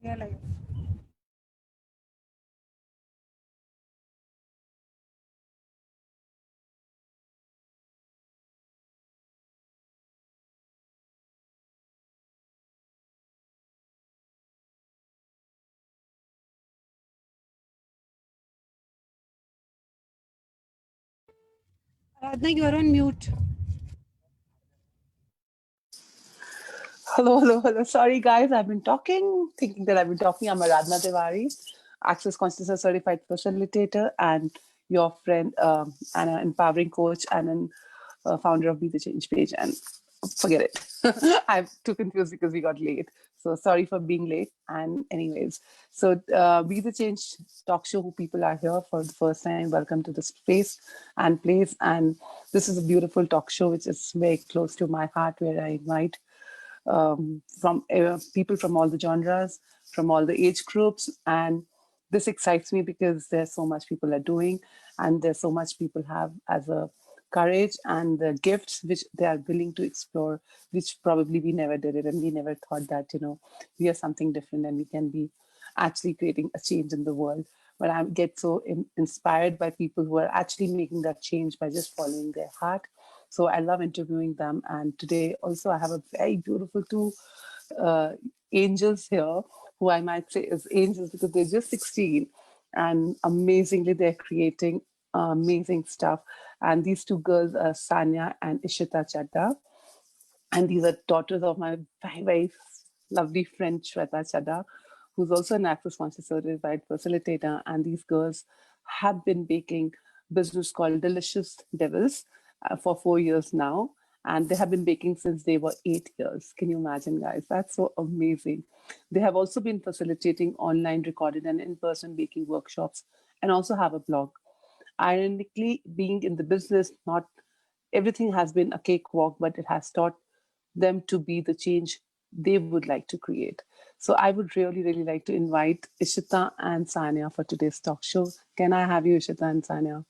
Yeah, like. Radha, you're on mute. Hello, hello, hello. Sorry, guys. I've been talking, thinking that I've been talking. I'm Aradhana Tiwari, Access Consciousness Certified Facilitator, and your friend, and an empowering coach, and an founder of Be the Change page. And forget it. I'm too confused because we got late. So sorry for being late. And anyways, so Be the Change talk show. Who people are here for the first time. Welcome to this space and place. And this is a beautiful talk show, which is very close to my heart, where I invite from people from all the genres, from all the age groups. And this excites me because there's so much people are doing, and there's so much people have as a courage and the gifts which they are willing to explore, which probably we never did it, and we never thought that we are something different and we can be actually creating a change in the world. But I get so inspired by people who are actually making that change by just following their heart. So I love interviewing them. And today also I have a very beautiful two uh, angels here, who I might say is angels because they're just 16, and amazingly they're creating amazing stuff. And these two girls are Sanya and Ishita Chadda. And these are daughters of my very, very lovely friend Shweta Chadda, who's also an Access Conscious certified facilitator. And these girls have been baking business called Delicious Devils for 4 years now. And they have been baking since they were 8 years. Can you imagine, guys? That's so amazing. They have also been facilitating online, recorded, and in person baking workshops, and also have a blog. Ironically, being in the business, not everything has been a cakewalk, but it has taught them to be the change they would like to create. So I would really, really like to invite Ishita and Sanya for today's talk show. Can I have you, Ishita and Sanya?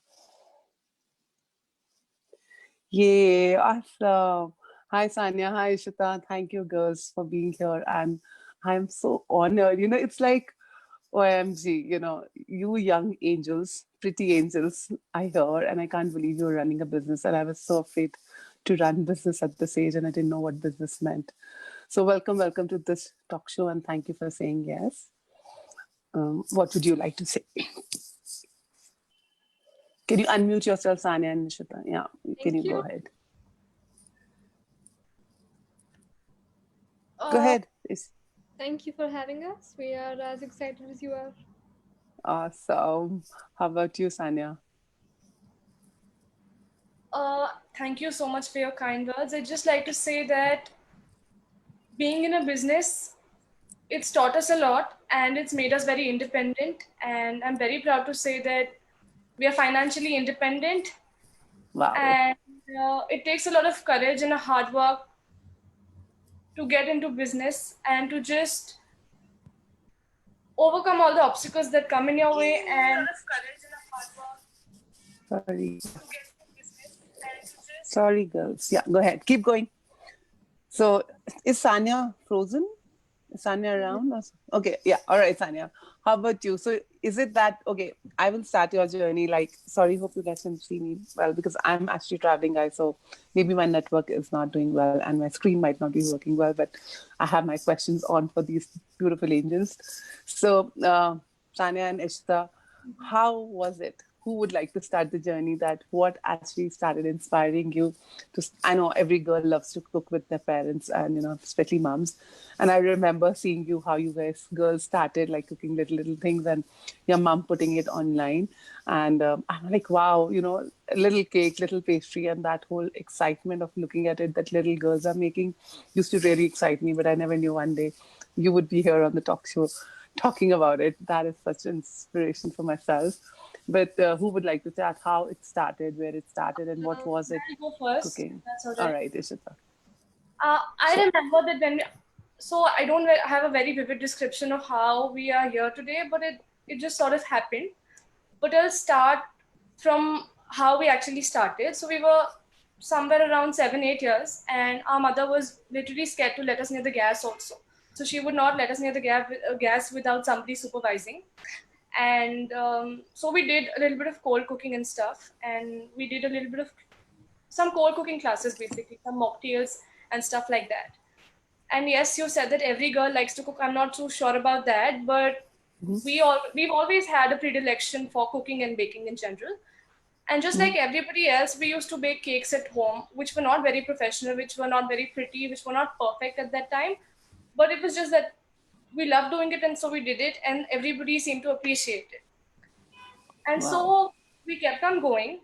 Yay, awesome. Hi, Sanya. Hi, Ishita. Thank you, girls, for being here. And I'm so honored. It's like OMG, you young angels, pretty angels, I hear, and I can't believe you're running a business. And I was so afraid to run business at this age, and I didn't know what business meant. So, welcome to this talk show, and thank you for saying yes. What would you like to say? Can you unmute yourself, Sanya and Nishita? Yeah, can you Thank go you. ahead? Go Uh, ahead. It's Thank you for having us. We are as excited as you are. awesome. How about you, Sanya? Thank you so much for your kind words. I'd just like to say that being in a business, it's taught us a lot and it's made us very independent. And I'm very proud to say that we are financially independent. Wow. And it takes a lot of courage and a hard work to get into business and to just overcome all the obstacles that come in your way and Sorry. Sorry, girls. Yeah, go ahead. Keep going. So, is Sanya frozen? Is Sanya around? Okay, yeah. All right, Sanya. How about you? So, is it that, okay, I will start your journey. Like, sorry, hope you guys can see me well because I'm actually traveling, guys. So, maybe my network is not doing well and my screen might not be working well, but I have my questions on for these beautiful angels. So, Sanya and Ishita, how was it? Who would like to start the journey? That what actually started inspiring you to? I know every girl loves to cook with their parents, and especially moms. And I remember seeing you how you guys girls started like cooking little things, and your mom putting it online. And I'm like, wow, a little cake, little pastry, and that whole excitement of looking at it that little girls are making used to really excite me. But I never knew one day you would be here on the talk show talking about it. That is such inspiration for myself. But who would like to chat how it started, where it started, and what was it I'll go first. cooking? That's all All right. right, Ishita. I Sure. remember that so I don't have a very vivid description of how we are here today, but it just sort of happened. But I'll start from how we actually started. So we were somewhere around 7, 8 years, and our mother was literally scared to let us near the gas also. so she would not let us near the gas without somebody supervising. And so we did a little bit of cold cooking and stuff, and we did a little bit of some cold cooking classes, basically some mocktails and stuff like that. And yes, you said that every girl likes to cook. I'm not too sure about that, but we've always had a predilection for cooking and baking in general. And just like everybody else, we used to bake cakes at home, which were not very professional, which were not very pretty, which were not perfect at that time. But it was just that we loved doing it, and so we did it, and everybody seemed to appreciate it. And Wow. so we kept on going,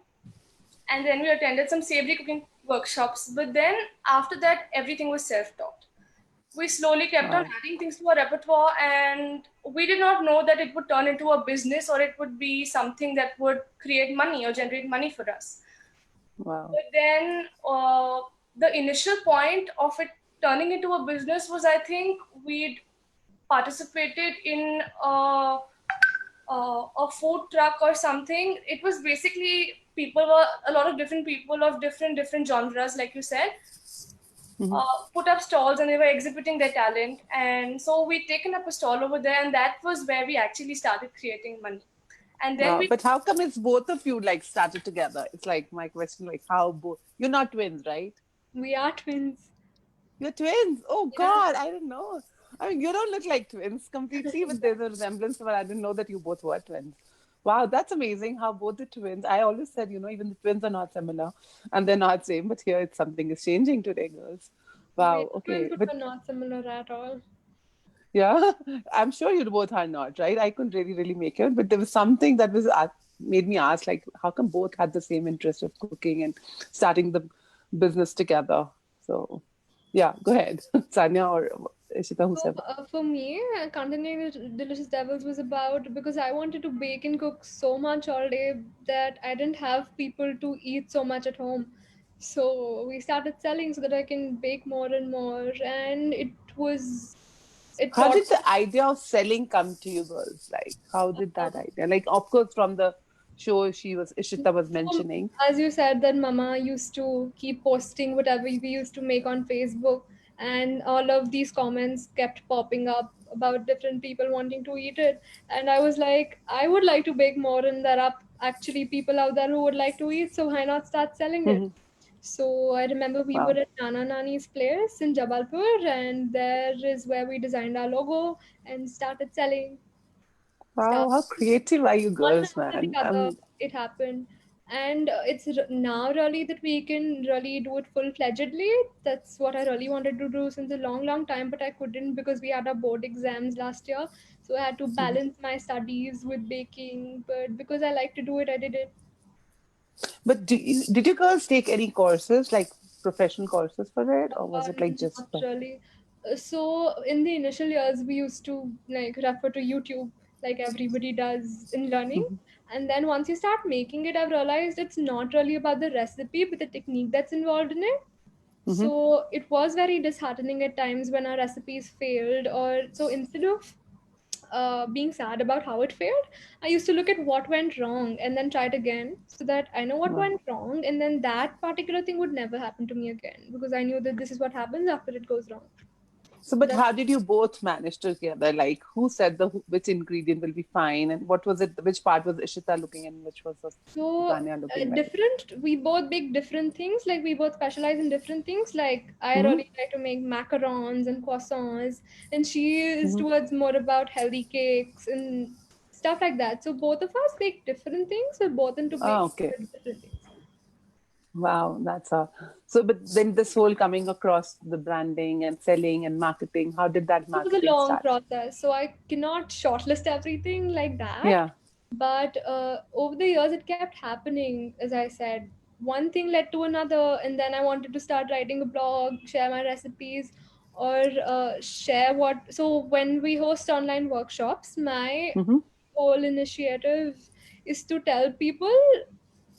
and then we attended some savory cooking workshops. But then after that, everything was self taught. We slowly kept on Wow. adding things to our repertoire, and we did not know that it would turn into a business or it would be something that would create money or generate money for us. Wow. But then the initial point of it turning into a business was, I think, we'd participated in a food truck or something. It was basically people were a lot of different people of different genres, like you said, put up stalls and they were exhibiting their talent. And so we'd taken up a stall over there, and that was where we actually started creating money. And then Wow. we, But how come it's both of you like started together? It's like my question, like how both you're not twins, right? We are twins. You're twins. Oh Yeah. God, I didn't know. I mean, you don't look like twins completely, but there's a resemblance. But I didn't know that you both were twins. Wow, that's amazing how both the twins. I always said, even the twins are not similar and they're not same, but here it's something is changing today, girls. We Wow, are twins, okay. but But we're not similar at all. yeah, I'm sure you both are not, right? I couldn't really make it, but there was something that was made me ask, like, how come both had the same interest of cooking and starting the business together? So, yeah, go ahead, Sanya or Ishita, So whoever. for me, continuing with Delicious Devils was about because I wanted to bake and cook so much all day that I didn't have people to eat so much at home. So we started selling so that I can bake more and more, and it How taught did the idea of selling come to you girls? Like, how did that idea? Like, of course, from the show Ishita was So, mentioning. as you said, that Mama used to keep posting whatever we used to make on Facebook, and all of these comments kept popping up about different people wanting to eat it. And I was like, I would like to bake more, and there are actually people out there who would like to eat, so why not start selling it? Mhm. So I remember we were Wow. at Nana Nani's place in Jabalpur, and there is where we designed our logo and started selling stuff. Wow, how creative are you One girls, after the man? other it happened, and now really that we can really do it full-fledgedly. That's what I really wanted to do since a long time, but I couldn't because we had our board exams last year, so I had to balance my studies with baking. But because I like to do it, I did it. But did you girls take any courses, like professional courses for it, or was it like just? Not really. So in the initial years, we used to like refer to YouTube, like everybody does in learning. And then once you start making it, I've realized it's not really about the recipe, but the technique that's involved in it. Mm-hmm. So it was very disheartening at times when our recipes failed, or so instead of being sad about how it failed, I used to look at what went wrong and then try it again so that I know what Wow. went wrong, and then that particular thing would never happen to me again because I knew that this is what happens after it goes wrong. So, but That how did you both manage together? Like, who said which ingredient will be fine, and what was it? Which part was Ishita looking, and which was so Tanya looking like? different. We both bake different things. Like we both specialize in different things. Like I Mm-hmm. really like to make macarons and croissants, and she is Mm-hmm. towards more about healthy cakes and stuff like that. So both of us bake different things. We're both into Oh, baking okay. different things. Wow, that's a so. But then this whole coming across the branding and selling and marketing, how did that It was a marketing long start? process, so I cannot shortlist everything like that. Yeah. But over the years, it kept happening. As I said, one thing led to another, and then I wanted to start writing a blog, share my recipes, or share what. So when we host online workshops, my Mm-hmm. whole initiative is to tell people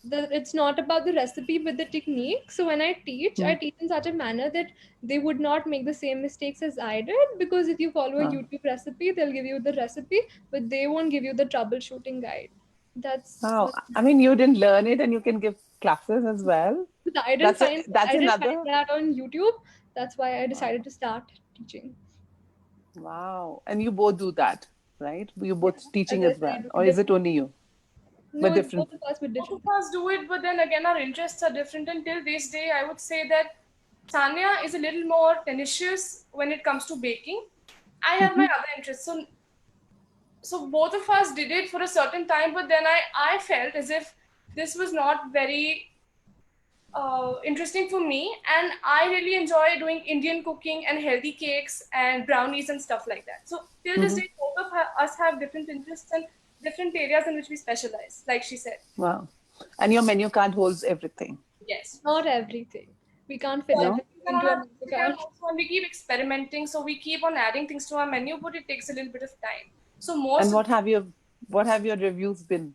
that it's not about the recipe but the technique. So when I teach in such a manner that they would not make the same mistakes as I did, because if you follow a Wow. YouTube recipe, they'll give you the recipe, but they won't give you the troubleshooting guide. That's Wow. I mean, you didn't learn it, and you can give classes as well. That's I that's didn't find another. that on YouTube. That's why I Wow. decided to start teaching. Wow. And you both do that, right? You Yeah, both as teaching I as said, well, we or is it different. only you? No, But it's both different. of us, but Both of different. us do it, but then again, our interests are different. Until this day, I would say that Sanya is a little more tenacious when it comes to baking. I have my other interests. So both of us did it for a certain time, but then I felt as if this was not very interesting for me, and I really enjoy doing Indian cooking and healthy cakes and brownies and stuff like that. So till this Hmm. day, both of us have different interests and different areas in which we specialize, like she said. Wow. And your menu card holds everything, Yes. Not everything. We can't fit So no? everything everything on into a our menu menu card card. also, and we keep experimenting. So we keep on adding things to our menu, but it takes a little bit of time. So And most of what have your reviews been?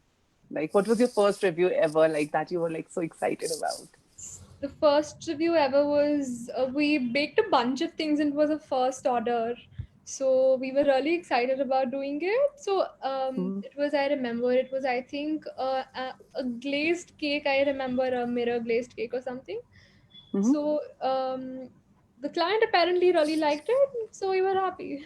Like, what was your first review ever, like, that you were like so excited about? The first review ever was we baked a bunch of things and it was a first order. So we were really excited about doing it. So Hmm. it was, I remember, it was, I think, a glazed cake. I remember a mirror glazed cake or something. Hmm. So the client apparently really liked it. So we were happy.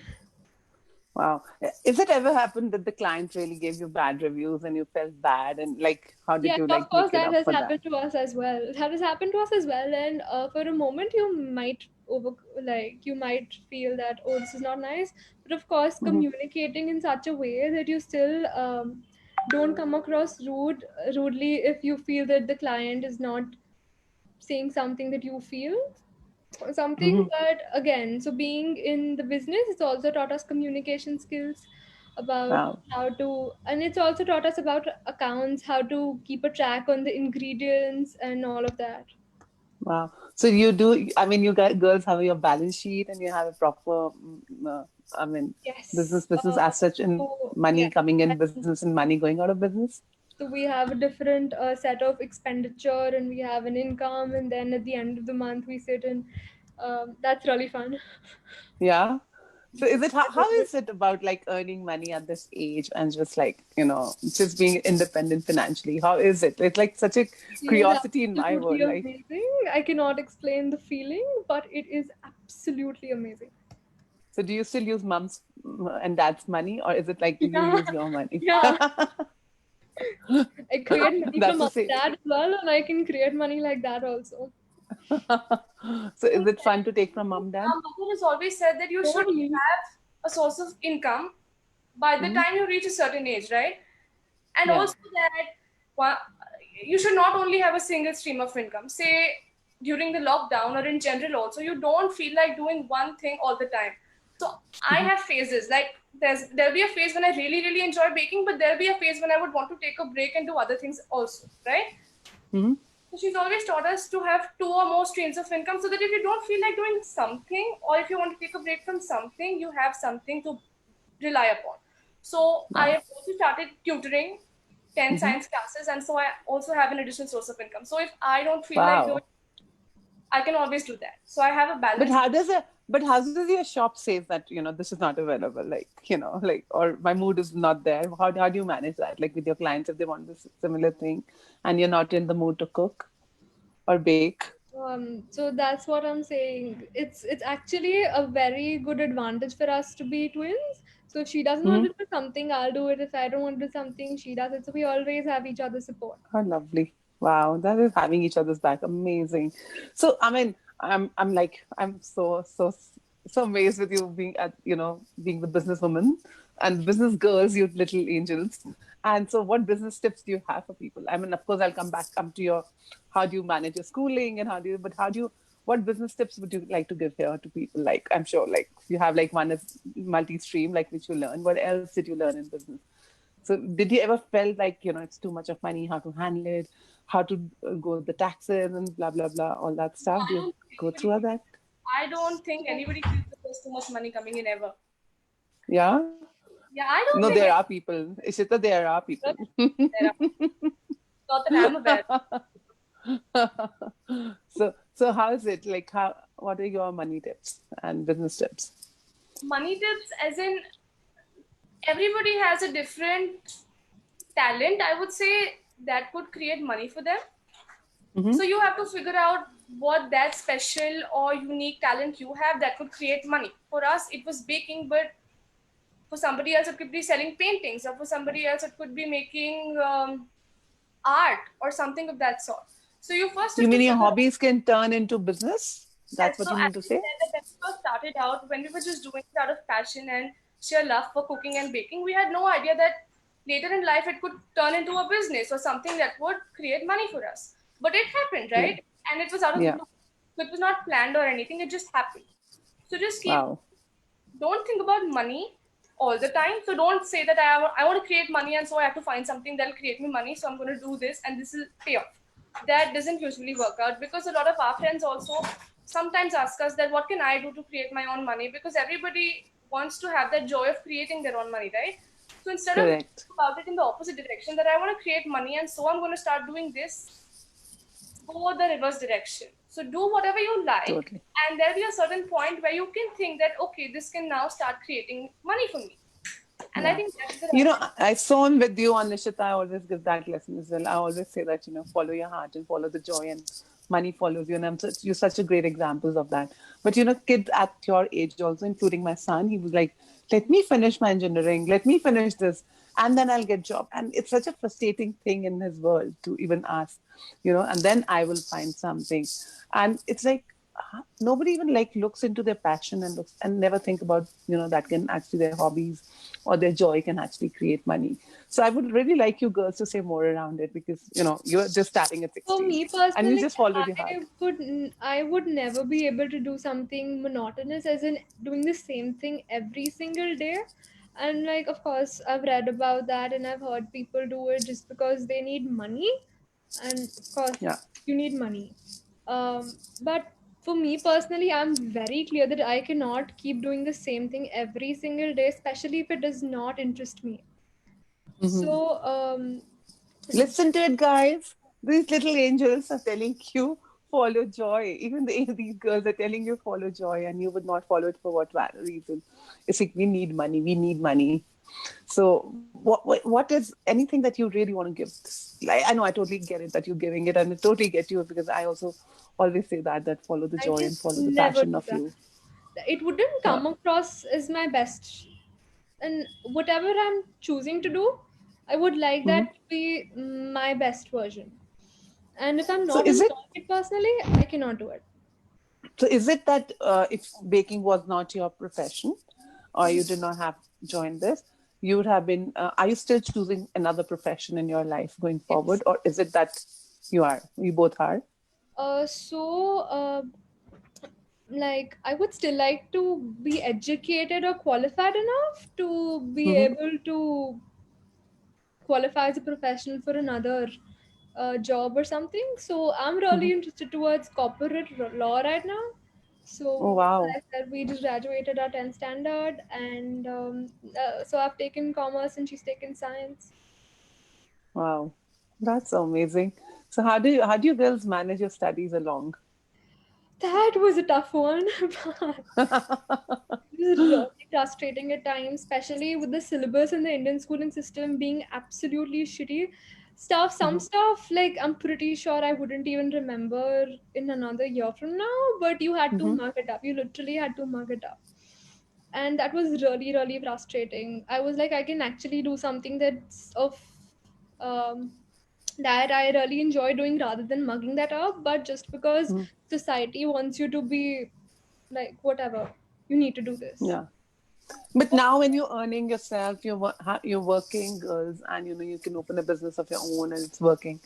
Wow. Is it ever happened that the client really gave you bad reviews and you felt bad, and like, how did Yes, you of like course, make it that up has for that? happened to us as well. That has happened to us as well, and for a moment, you might you might feel that, oh, this is not nice. But of course, Hmm. communicating in such a way that you still don't come across rudely if you feel that the client is not saying something that you feel or something. Hmm. But again, so being in the business, it's also taught us communication skills about Wow. how to, and it's also taught us about accounts, how to keep a track on the ingredients and all of that. Wow. So you do, I mean, you guys, girls have your balance sheet and you have a proper, I mean, Yes. business as such, and So money yeah, coming in and business and money going out of business. so we have a different set of expenditure, and we have an income, and then at the end of the month we sit and that's really fun. Yeah. So is it, I how love it. is it about like earning money at this age and just like, just being independent financially? How is it? It's like such a It is curiosity in my absolutely world. Like, amazing. I cannot explain the feeling, but it is absolutely amazing. so do you still use mom's and dad's money, or is it like you Yeah, use your money? yeah. I create money from That's the mom and same. dad as well, and I can create money like that also. So is it fun to take from mom, dad? mother has always said that you should Totally. have a source of income by the Hmm. time you reach a certain age, right? And Yeah. also that one, you should not only have a single stream of income. Say during the lockdown or in general, also you don't feel like doing one thing all the time. So I Hmm. have phases. Like there'll be a phase when I really enjoy baking, but there'll be a phase when I would want to take a break and do other things also, right? Hmm. So she's always taught us to have two or more streams of income so that if you don't feel like doing something or if you want to take a break from something, you have something to rely upon. So I Wow. have also started tutoring 10 Hmm. science classes, and so I also have an additional source of income. So if I don't feel like doing, Wow. I can always do that. So I have a But balance. how does your shop say that, this is not available? Like, like, or my mood is not there. How do you manage that? Like with your clients, if they want this similar thing and you're not in the mood to cook or bake? So that's what I'm saying. It's actually a very good advantage for us to be twins. So if she doesn't want Hmm. to do something, I'll do it. If I don't want to do something, she does it. So we always have each other's support. How lovely. Wow, that is having each other's back. Amazing. So, I mean, I'm so amazed with you being being the businesswoman and business girls, you little angels. And so what business tips do you have for people? I mean, of course, come to your, how do you manage your schooling and what business tips would you like to give here to people? Like, I'm sure like you have like one is multi-stream, like which you learn. What else did you learn in business? So did you ever felt like, it's too much of money, how to handle it, how to go with the taxes and blah, blah, blah, all that stuff? Do I you don't think go anybody through all feels, that? I don't think anybody feels that there's too much money coming in ever. Yeah? Yeah, I No, don't think there are people. Ishita, there are people. there are. Not that I'm aware. So how is it? Like what are your money tips and business tips? Money tips, as in everybody has a different talent, I would say, that could create money for them. Mm-hmm. So you have to figure out what that special or unique talent you have that could create money. For us, it was baking, but for somebody else, it could be selling paintings, or for somebody else, it could be making art or something of that sort. So you first You have to mean your figure out. hobbies can turn into business? And That's what so you as mean to we say? said that when we first started out, when we were just doing it out of passion and sheer love for cooking and baking, we had no idea that later in life it could turn into a business or something that would create money for us. But it happened, Yeah. right? And it was out of the Yeah. blue. So it was not planned or anything, it just happened. So just keep, Wow. don't think about money all the time. So don't say that I want to create money and so I have to find something that'll create me money. So I'm going to do this and this will pay off. That doesn't usually work out because a lot of our friends also sometimes ask us that what can I do to create my own money, because everybody wants to have that joy of creating their own money, right? So instead of Correct. thinking about it in the opposite direction, that I want to create money and so I'm going to start doing this, go the reverse direction. So do whatever you like, Totally. and there'll be a certain point where you can think that okay, this can now start creating money for me. And I Yeah. think that's the You right know, thing. I saw on with you on Nishita, I always give that lesson as well. I always say that, follow your heart and follow the joy and money follows you. And you're such a great examples of that. But, kids at your age also, including my son, he was like, let me finish my engineering, let me finish this, and then I'll get job. And it's such a frustrating thing in his world to even ask, and then I will find something. And it's like, nobody even like looks into their passion and looks and never think about that can actually their hobbies or their joy can actually create money. So I would really like you girls to say more around it because you're just starting at For 16 me and you personally, just followed your heart. I would never be able to do something monotonous, as in doing the same thing every single day. And like, of course, I've read about that and I've heard people do it just because they need money. And of course, Yeah. you need money. But for me personally, I'm very clear that I cannot keep doing the same thing every single day, especially if it does not interest me. So, Listen to it, guys. These little angels are telling you follow joy. Even these girls are telling you follow joy, and you would not follow it for what reason? It's like we need money. We need money. So, what is anything that you really want to give? Like, I know I totally get it that you're giving it, and I totally get you because I also always say that follow the I joy can and follow the never passion do of that. you. It wouldn't Yeah. come across as my best. And whatever I'm choosing to do, I would like Mhm. that to be my best version. And if I'm So not is it enjoying it personally, I cannot do it. so is it that if baking was not your profession, or you did not have joined this, you would have been? Are you still choosing another profession in your life going Yes. forward, or is it that you are? You both are. So, like, I would still like to be educated or qualified enough to be Hmm. able to qualify as a professional for another job or something. So I'm Hmm. really interested towards corporate law right now. Oh So wow, as I said, we just graduated our 10th standard, and so I've taken commerce and she's taken science. wow, that's so amazing. So how do you girls manage your studies along? That was a tough one. But it was really frustrating at times, especially with the syllabus and the Indian schooling system being absolutely shitty. Some Hmm. stuff, like I'm pretty sure I wouldn't even remember in another year from now, but you had to Hmm. mug it up. You literally had to mug it up. And that was really, really frustrating. I was like, I can actually do something um, that I really enjoy doing rather than mugging that up, but just because society wants you to be like, whatever, you need to do this. Yeah. But now, when you're earning yourself, you're working, girls, and you can open a business of your own, and it's working.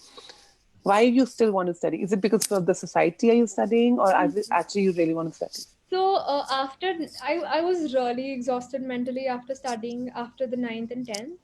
Why you still want to study? Is it because of the society are you studying, or is it actually you really want to study? So after I was really exhausted mentally after studying after the ninth and 10th.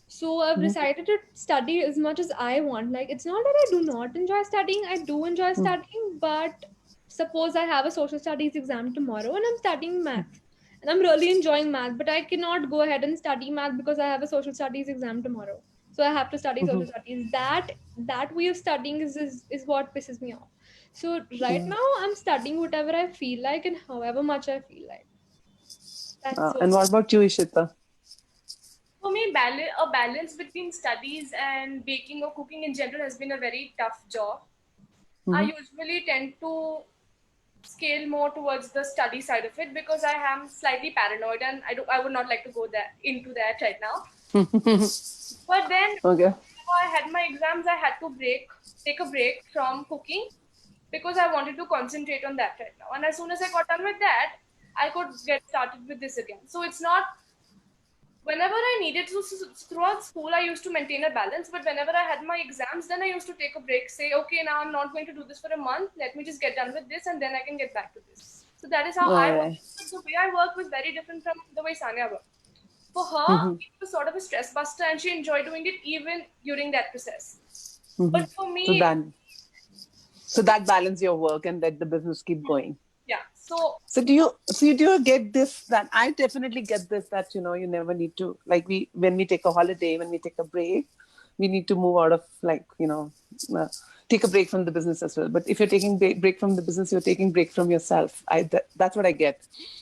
So I've Hmm. decided to study as much as I want. Like, it's not that I do not enjoy studying. I do enjoy studying, but suppose I have a social studies exam tomorrow and I'm studying math. And I'm really enjoying math, but I cannot go ahead and study math because I have a social studies exam tomorrow. So I have to study social studies. That way of studying is what pisses me off. So right now I'm studying whatever I feel like and however much I feel like. That's And what. what about you, Ishita? For me, a balance between studies and baking or cooking in general has been a very tough job. I Mm-hmm. usually tend to scale more towards the study side of it because I am slightly paranoid and I would not like to go that into that right now. But then Okay. whenever I had my exams, I had to take a break from cooking because I wanted to concentrate on that right now. And as soon as I got done with that, I could get started with this again. So it's not whenever I needed to, throughout school, I used to maintain a balance. But whenever I had my exams, then I used to take a break, say, okay, now I'm not going to do this for a month. Let me just get done with this and then I can get back to this. So that is how All I work. right. But the way I work was very different from the way Sanya worked. For her, Mm-hmm. it was sort of a stress buster and she enjoyed doing it even during that process. Mm-hmm. But for So me, then, so that balance your work and let the business keep going. yeah. So So do you get this that I definitely get this that you never need to like we when we take a holiday, when we take a break, we need to move out of uh, take a break from the business as well. But if you're taking break from the business, you're taking break from yourself. That's what I get.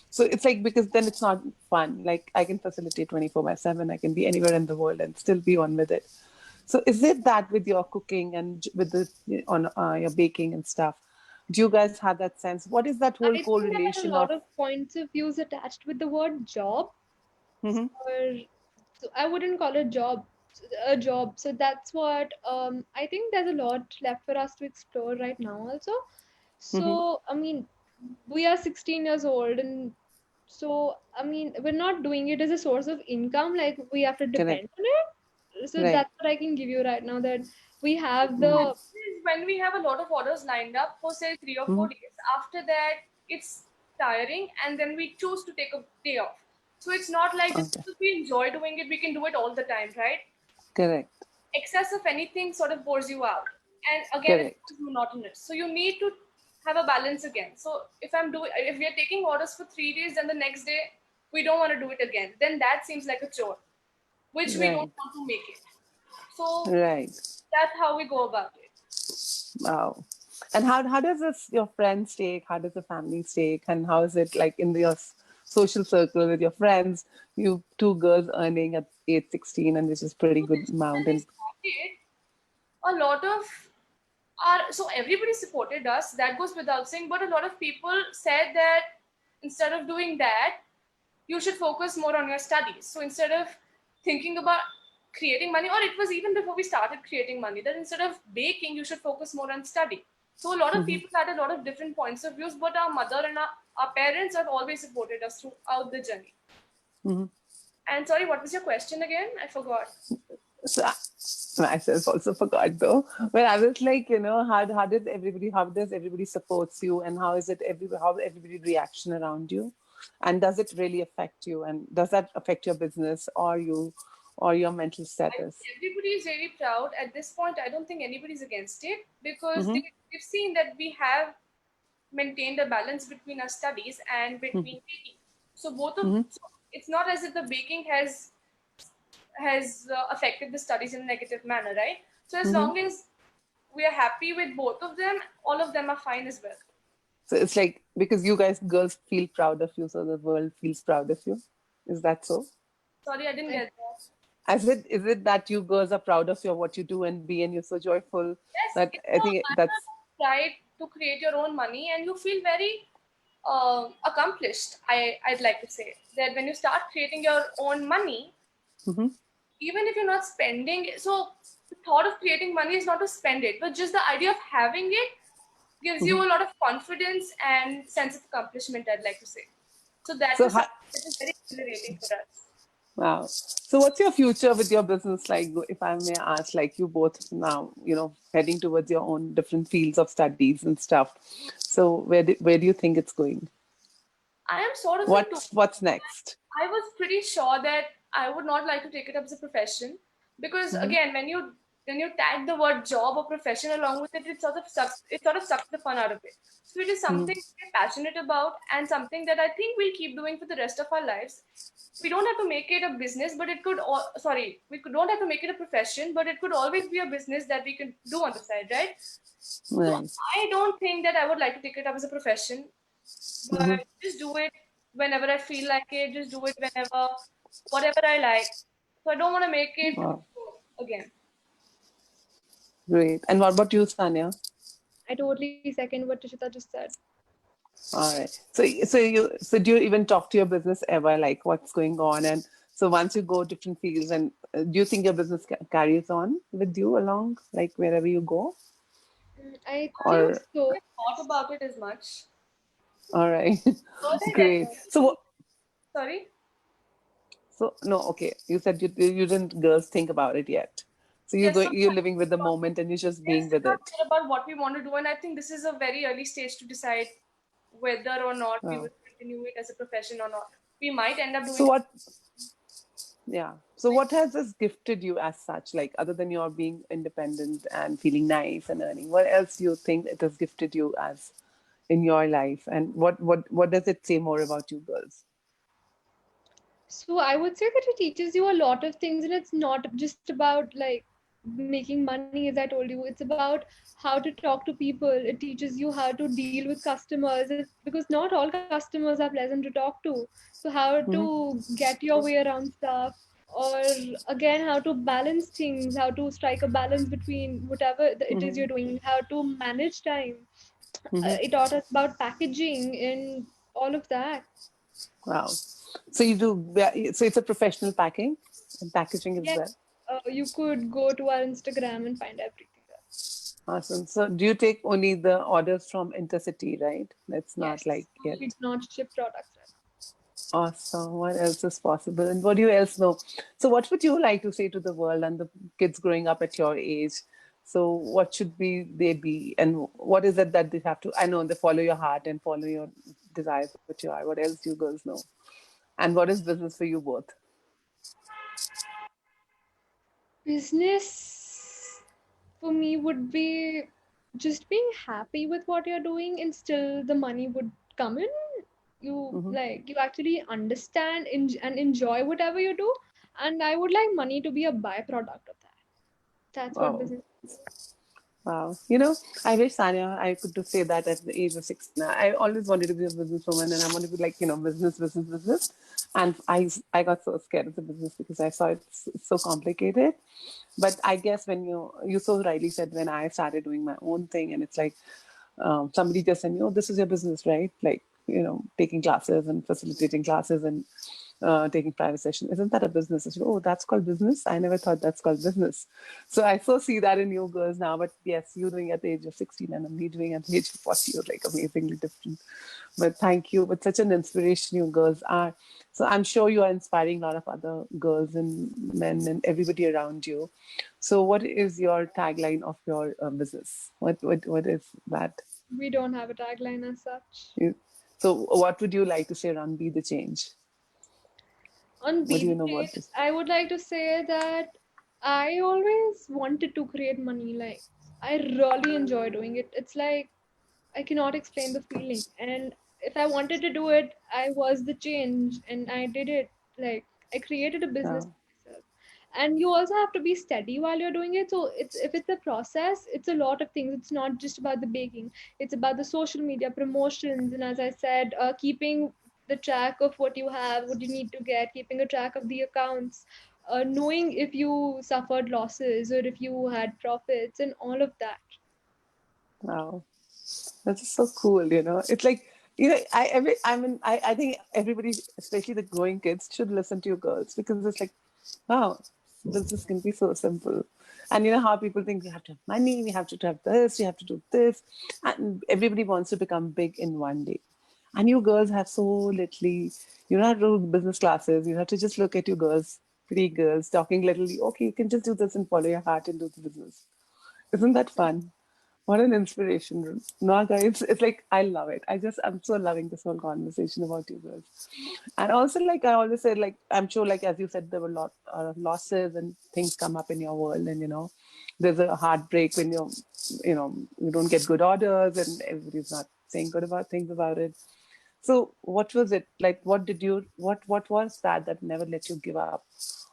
So it's like because then it's not fun. Like I can facilitate 24/7. I can be anywhere in the world and still be on with it. So is it that with your cooking and with the on your baking and stuff? Do you guys have that sense? What is that whole I think there are a correlation lot of? of points of views attached with the word job. Hmm. Or so I wouldn't call it a job. So that's what I think there's a lot left for us to explore right now also. Hmm. So I mean, we are 16 years old, and so I mean, we're not doing it as a source of income, like we have to Correct. depend on it. So Right. that's what I can give you right now, that we have Mm-hmm. the is when we have a lot of orders lined up for say 3 or 4 days. After that, it's tiring, and then we choose to take a day off. So it's not like just Okay. because we enjoy doing it, we can do it all the time, right? Correct. Excess of anything sort of bores you out, and again, it Correct. becomes monotonous. So you need to have a balance again. So if we are taking orders for 3 days, then the next day we don't want to do it again. Then that seems like a chore, which we don't Right. want to make it. So Right. that's how we go about it. Wow. And how does this your friends take? How does the family take? And how is it like in your social circle with your friends? You two girls earning at age 16, and which is pretty So good this amount. when we And started, a lot of so everybody supported us. That goes without saying. But a lot of people said that instead of doing that, you should focus more on your studies. So instead of thinking about creating money, or it was even before we started creating money, that instead of baking, you should focus more on study. So a lot of people had a lot of different points of views, but our mother and our parents have always supported us throughout the journey. And sorry, what was your question again? I forgot. so myself also forgot though. But I was like, how does everybody supports you, and how everybody reaction around you, and does it really affect you, and does that affect your business or you, or your mental I think status? everybody is very proud. At this point, I don't think anybody's against it because Mm-hmm. they've seen that we have maintained a balance between our studies and between baking. So Mm-hmm. so it's not as if the baking has affected the studies in a negative manner, right? So as Mm-hmm. long as we are happy with both of them, all of them are fine as well. So it's like because you guys girls feel proud of you, so the world feels proud of you. Is that so? Sorry, I didn't get that. Is it that you girls are proud of your what you do and be, and you're so joyful Yes, that it's I a think matter that's. of pride to create your own money, and you feel very accomplished. I'd like to say that when you start creating your own money, Mm-hmm. even if you're not spending, so the thought of creating money is not to spend it, but just the idea of having it gives you Mm-hmm. a lot of confidence and sense of accomplishment. I'd like to say. So that So was how, something that is very exhilarating for us. wow. So what's your future with your business like? If I may ask, like you both now, heading towards your own different fields of studies and stuff. So where do you think it's going? I am sort of in two. What's next? I was pretty sure that I would not like to take it up as a profession because Mm-hmm. again, when you tag the word job or profession along with it, it sort of sucks the fun out of it. So it is Mm-hmm. something we're passionate about and something that I think we'll keep doing for the rest of our lives. We don't have to make it a business, but don't have to make it a profession, but it could always be a business that we can do on the side, right? So Right. I don't think that I would like to take it up as a profession, Mm-hmm. but just do it whenever I feel like it. Just do it whenever, whatever I like. So I don't want to make it Wow. again. Great. And what about you, Sanya? I totally second what Ishita just said. All right. So do you even talk to your business ever, like what's going on? And so once you go different fields, and do you think your business carries on with you along, like wherever you go? I think Or so. Thought about it as much. all right, But I great. So definitely, sorry. so no, okay. You said you didn't girls think about it yet. So Yes, you're sometimes living with the moment and you're just yes, being we're with not it. sure about what we want to do, and I think this is a very early stage to decide whether or not we Wow. will continue it as a profession or not. We might end up So doing. what? Yeah. So what has this gifted you as such? Like other than your being independent and feeling nice and earning, what else do you think it has gifted you as in your life? And what does it say more about you girls? So I would say that it teaches you a lot of things, and it's not just about like making money, as I told you. It's about how to talk to people. It teaches you how to deal with customers, because not all customers are pleasant to talk to. So how to get your way around stuff, or again how to balance things, how to strike a balance between whatever it is Mm-hmm. you're doing, how to manage time. Mm-hmm. It taught us about packaging and all of that. Wow. So you do. So it's a professional packing and packaging as Yeah, well. you could go to our Instagram and find everything there. Awesome. So do you take only the orders from intercity, right? That's not Yes, like we do yet. not ship products right Awesome. What else is possible? And what do you else know? So, what would you like to say to the world and the kids growing up at your age? So, what should be they be, and what is it that they have to? I know they follow your heart and follow your desires, what you are. What else do you girls know? And what is business for you both? business for me would be just being happy with what you're doing, and still the money would come in. Hmm. You actually understand and enjoy whatever you do, and I would like money to be a byproduct of that. That's what Wow. business. Wow. I wish Sanya, I could to say that at the age of 16. I always wanted to be a businesswoman and I wanted to be like, business, business, business. And I got so scared of the business because I saw it's so complicated. But I guess when you so rightly said, when I started doing my own thing and it's like somebody just said, this is your business, right? Like, taking classes and facilitating classes and taking private session. Isn't that a business? I said, oh, that's called business. I never thought that's called business. So I so see that in you girls now. But yes, you doing at the age of 16 and me doing at the age of 40, you're like amazingly different. But thank you. But such an inspiration you girls are. So I'm sure you are inspiring a lot of other girls and men and everybody around you. So what is your tagline of your business? What is that? We don't have a tagline as such. You- So what would you like to say around be the change? On What do you Be know the about Change, this? I would like to say that I always wanted to create money. Like, I really enjoy doing it. It's like I cannot explain the feeling. And if I wanted to do it, I was the change and I did it. Like, I created a business Oh, for myself. And you also have to be steady while you're doing it. So it's if it's a process, it's a lot of things. It's not just about the baking. It's about the social media promotions, and as I said, keeping the track of what you have, what you need to get, keeping a track of the accounts, knowing if you suffered losses or if you had profits, and all of that. wow. That's just so cool, It's like, I think everybody, especially the growing kids, should listen to you girls because it's like, wow, this can be so simple. And you know how people think we have to have money, we have to have this, we have to do this. And everybody wants to become big in one day. And you girls have so little, you don't have to do business classes. You have to just look at you girls, pretty girls, talking little. Okay, you can just do this and follow your heart and do the business. Isn't that fun? What an inspiration. No, guys, it's like I love it. I'm so loving this whole conversation about you girls. And also, like I always said, like I'm sure, like as you said, there were a lot of losses and things come up in your world, and there's a heartbreak when you don't get good orders and everybody's not saying good about things about it. So, what was it like? What was that never let you give up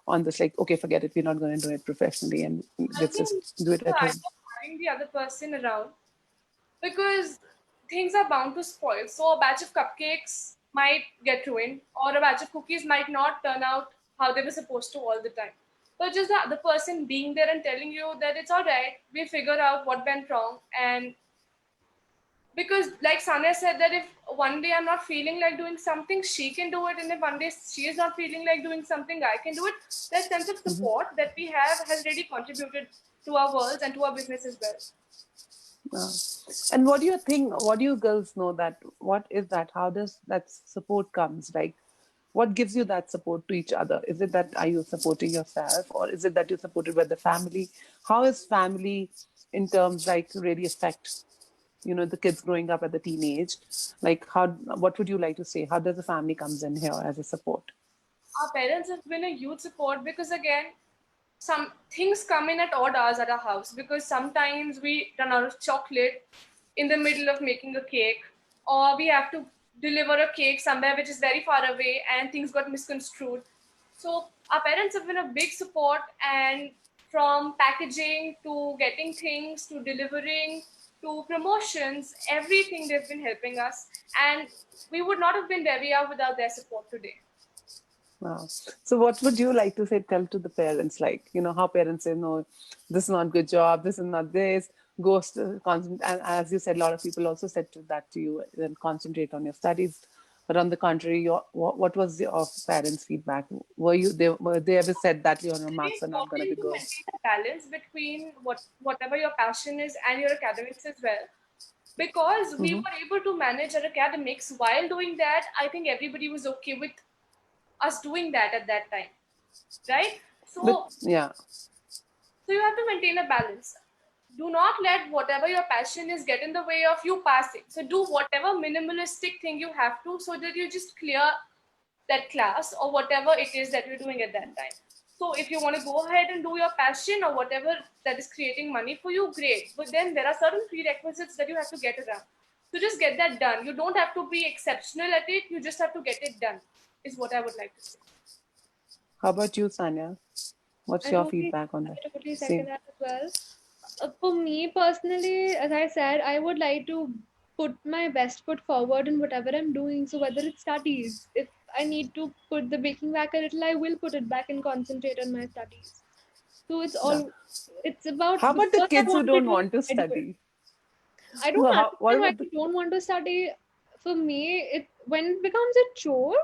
on this? Like, okay, forget it. We're not going to do it professionally, and I let's think just do it the at home. idea of having the other person around, because things are bound to spoil. So a batch of cupcakes might get ruined, or a batch of cookies might not turn out how they were supposed to all the time. But just the other person being there and telling you that it's all right, we figure out what went wrong, and Because like Sanya said that if one day I'm not feeling like doing something, she can do it, and if one day she is not feeling like doing something, I can do it. That sense of support that we have has really contributed to our worlds and to our business as well. Uh, and what do you think? What do you girls know that? What is that? How does that support comes? Like, what gives you that support to each other? Is it that are you supporting yourself, or is it that you're supported by the family? How is family in terms like really affect the kids growing up at the teenage? Like, how? What would you like to say? How does the family comes in here as a support? Our parents have been a huge support because again, some things come in at odd hours at our house because sometimes we run out of chocolate in the middle of making a cake, or we have to deliver a cake somewhere which is very far away and things got misconstrued. So our parents have been a big support, and from packaging to getting things to delivering to promotions, everything they've been helping us, and we would not have been where we are without their support today. Wow. So what would you like to say, tell to the parents? Like, how parents say, no, this is not good job, this is not this, goes to constant. And as you said, a lot of people also said to that to you, then concentrate on your studies. But on the contrary, what was your parents' feedback? Were they ever said that your Very marks are not going to be important to good? maintain a balance between whatever your passion is and your academics as well. Because we Hmm. were able to manage our academics while doing that, I think everybody was okay with us doing that at that time, right? But yeah, So you have to maintain a balance. Do not let whatever your passion is get in the way of you passing. So do whatever minimalistic thing you have to so that you just clear that class or whatever it is that you're doing at that time. So if you want to go ahead and do your passion or whatever that is creating money for you, great. But then there are certain prerequisites that you have to get around. So just get that done. You don't have to be exceptional at it. You just have to get it done, is what I would like to say. how about you, Sanya? What's I your totally, feedback on that? I totally second Same. that as well. For me personally, as I said, I would like to put my best foot forward in whatever I'm doing. So whether it's studies, if I need to put the baking back a little, I will put it back and concentrate on my studies. So Yeah. it's about How about the because I kids who want to don't do it, want to I do it. study? I don't What understand why about the? they don't want to study. For me, it when it becomes a chore,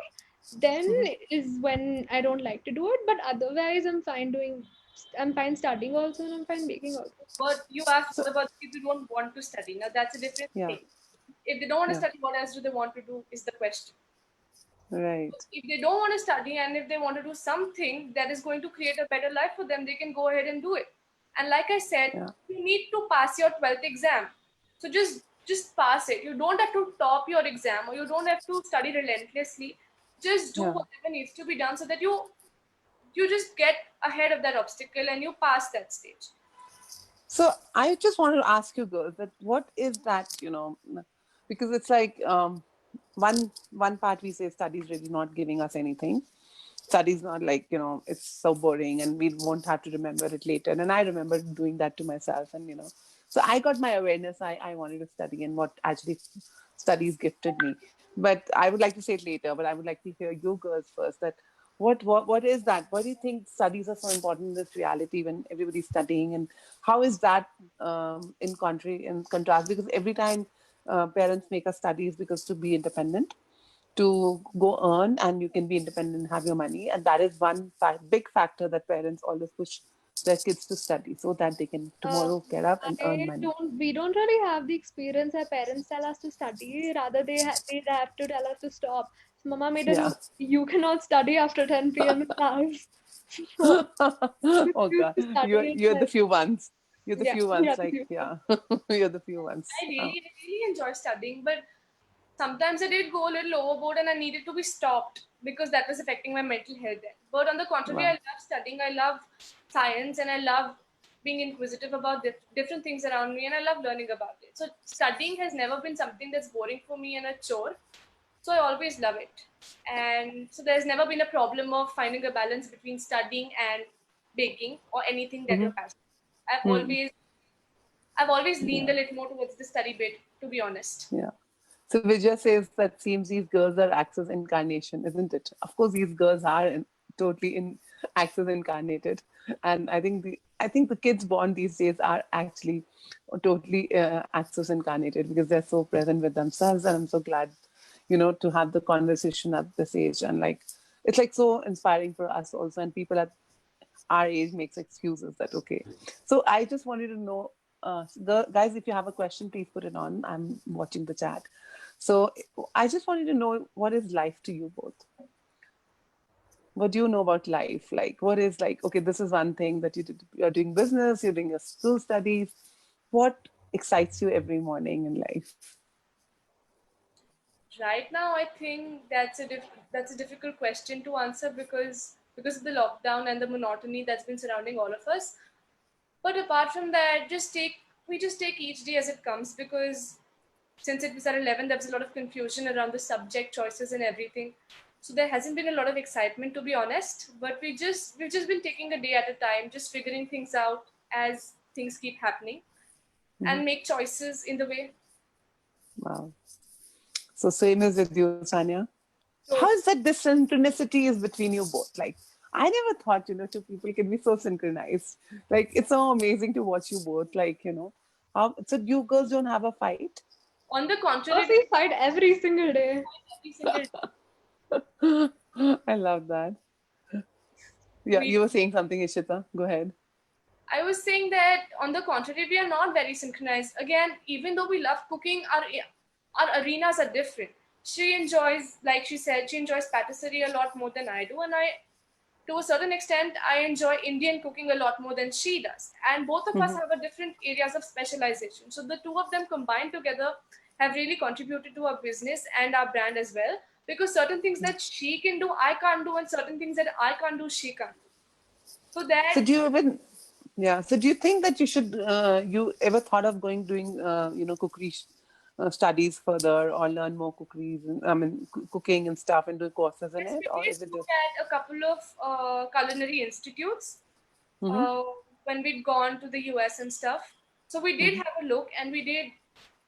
then Mhm. is when I don't like to do it. But otherwise, I'm fine studying also, and I'm fine baking also. But you asked So what about the people who don't want to study. Now that's a different yeah, thing. If they don't want to yeah, study, what else do they want to do is the question. right. If they don't want to study and if they want to do something that is going to create a better life for them, they can go ahead and do it. And like I said, Yeah, you need to pass your 12th exam. So just pass it. You don't have to top your exam or you don't have to study relentlessly. Just do yeah. whatever needs to be done so that you just get ahead of that obstacle and you pass that stage. So I just wanted to ask you girls that what is that, because it's like one part we say studies really not giving us anything. Studies not like, it's so boring and we won't have to remember it later. And I remember doing that to myself and so I got my awareness. I wanted to study and what actually studies gifted me. But I would like to say it later, but I would like to hear you girls first that what is that? Why do you think studies are so important in this reality when everybody's studying, and how is that in contrast? Because every time parents make us studies because to be independent, to go earn, and you can be independent and have your money, and that is one big factor that parents always push their kids to study so that they can Uh, tomorrow get up and earn money. we don't really have the experience our parents tell us to study. Rather, they have to tell us to stop. So, Mama made a Yeah. rule: you cannot study after 10 p.m. in class. So, I Oh refuse god, to you're study. It's you're the like, few ones. You're the yeah, few yeah, ones. Like yeah, you're the few ones. Oh, I really enjoy studying, but sometimes I did go a little overboard and I needed to be stopped because that was affecting my mental health then. But on the contrary, I wow. love studying. I love science and I love being inquisitive about different things around me and I love learning about it. So studying has never been something that's boring for me and a chore. So I always love it. And so there's never been a problem of finding a balance between studying and baking or anything that you're Hmm. passionate. I've Hmm. always I've always leaned a Yeah. little more towards the study bit, to be honest. Yeah. So Vijay says that seems these girls are Axis incarnation, isn't it? Of course, these girls are totally in Axis incarnated, and I think I think the kids born these days are actually totally access incarnated because they're so present with themselves, and I'm so glad, to have the conversation at this age. And like, it's like so inspiring for us also, and people at our age makes excuses that okay. So I just wanted to know, guys, if you have a question, please put it on. I'm watching the chat. So I just wanted to know, what is life to you both? What do you know about life? Like, what is like, okay, this is one thing that you're doing business, you're doing your school studies. What excites you every morning in life? Right now, I think that's a difficult question to answer because of the lockdown and the monotony that's been surrounding all of us. But apart from that, just take each day as it comes because since it was at 11, there was a lot of confusion around the subject choices and everything. So there hasn't been a lot of excitement, to be honest. But we've just been taking a day at a time, just figuring things out as things keep happening, Mhm. and make choices in the way. Wow. So same as with you, Sanya. How is So that this synchronicity is between you both? Like, I never thought, two people can be so synchronized. Like, it's so amazing to watch you both. Like, how, so you girls don't have a fight? on the Oh, contrary, we fight every single day. every single I love that. Yeah, we you were saying something, Ishita. Go ahead. I was saying that on the contrary, we are not very synchronized. Again, even though we love cooking, our arenas are different. She enjoys, like she said, she enjoys patisserie a lot more than I do, and to a certain extent, I enjoy Indian cooking a lot more than she does. And both of us Mhm. have a different areas of specialization. So the two of them combined together have really contributed to our business and our brand as well. Because certain things that she can do, I can't do, and certain things that I can't do, she can't do. So So that do you even, yeah. So do you think that you ever thought of doing, cookery studies further or learn more cookeries, and, I mean, cooking and stuff and do courses in yes, it, we or did is it look just? at a couple of culinary institutes Mm-hmm, uh, when we'd gone to the US and stuff. So we did mm-hmm. have a look and we did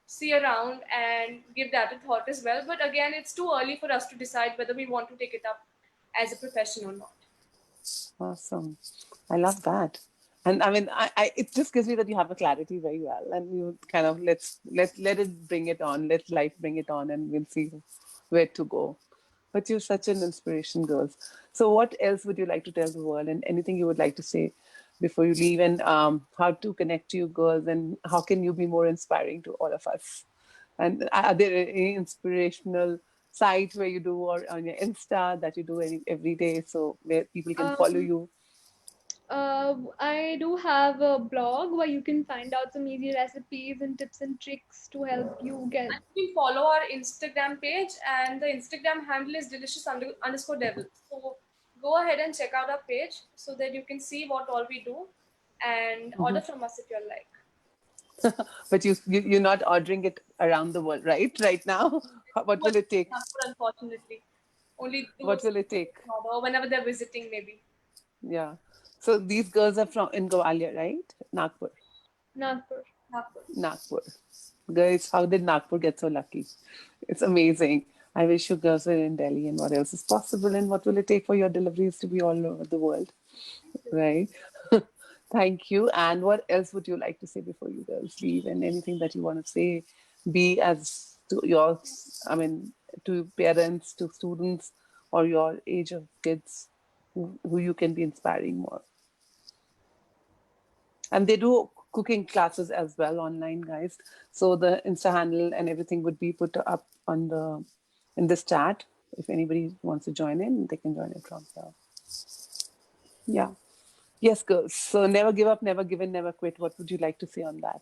see around and give that a thought as well. But again, it's too early for us to decide whether we want to take it up as a profession or not. Awesome. I love that. And I mean, it just gives me that you have a clarity very well, and you kind of let it bring it on, let life bring it on, and we'll see where to go. But you're such an inspiration, girls. So, what else would you like to tell the world, and anything you would like to say before you leave, and how to connect to you, girls, and how can you be more inspiring to all of us? And are there any inspirational sites where you do, or on your Insta that you do every day, so where people can follow Um, you? I do have a blog where you can find out some easy recipes and tips and tricks to help you get. And you can follow our Instagram page, and the Instagram handle is underscore devil. So go ahead and check out our page so that you can see what all we do and order from us if you like. But you're not ordering it around the world, right? Right now, what will it take? Unfortunately, only What those will it take? or whenever they're visiting, maybe. Yeah. So these girls are from in Gowalia, right? Nagpur. Nagpur. Nagpur. Nagpur. Guys, how did Nagpur get so lucky? It's amazing. I wish you girls were in Delhi, and what else is possible, and what will it take for your deliveries to be all over the world, right? Thank you. And what else would you like to say before you girls leave? And anything that you want to say, be as to your, I mean, to parents, to students, or your age of kids who you can be inspiring more. And they do cooking classes as well online, guys. So the Insta handle and everything would be put up on the in this chat. If anybody wants to join in, they can join it from there. Yeah. Yes, girls. So never give up, never give in, never quit. What would you like to say on that?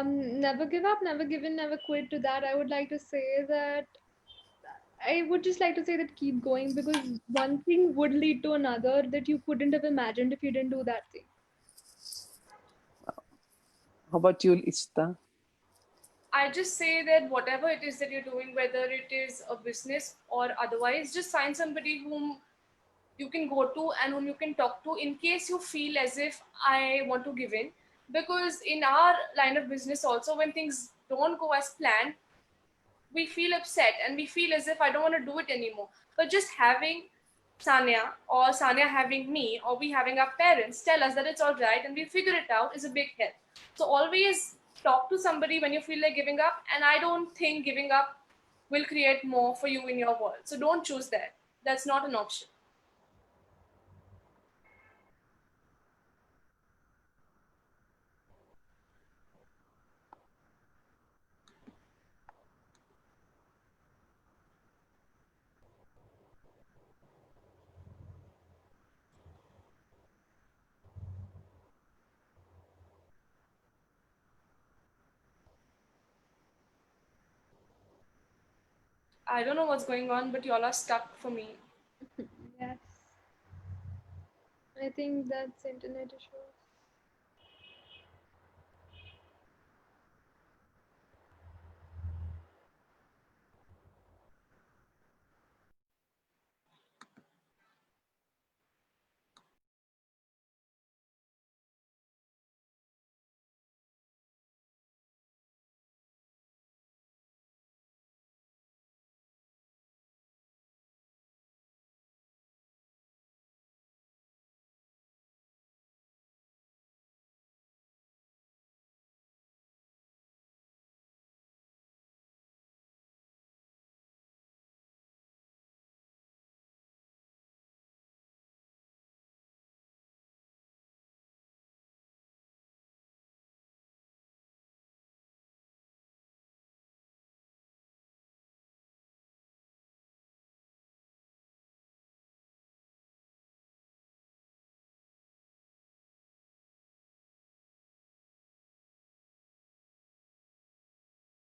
Never give up, never give in, never quit. To that, I would like to say that I would just like to say that keep going because one thing would lead to another that you couldn't have imagined if you didn't do that thing. How about you, Ishita? I just say that whatever it is that you're doing, whether it is a business or otherwise, just find somebody whom you can go to and whom you can talk to in case you feel as if I want to give in. Because in our line of business, also, when things don't go as planned, we feel upset and we feel as if I don't want to do it anymore. But just having Sanya or Sanya having me or we having our parents tell us that it's all right and we figure it out is a big help. So always talk to somebody when you feel like giving up, and I don't think giving up will create more for you in your world. So don't choose that. That's not an option. I don't know what's going on, but y'all are stuck for me. Yes, I think that's internet issue.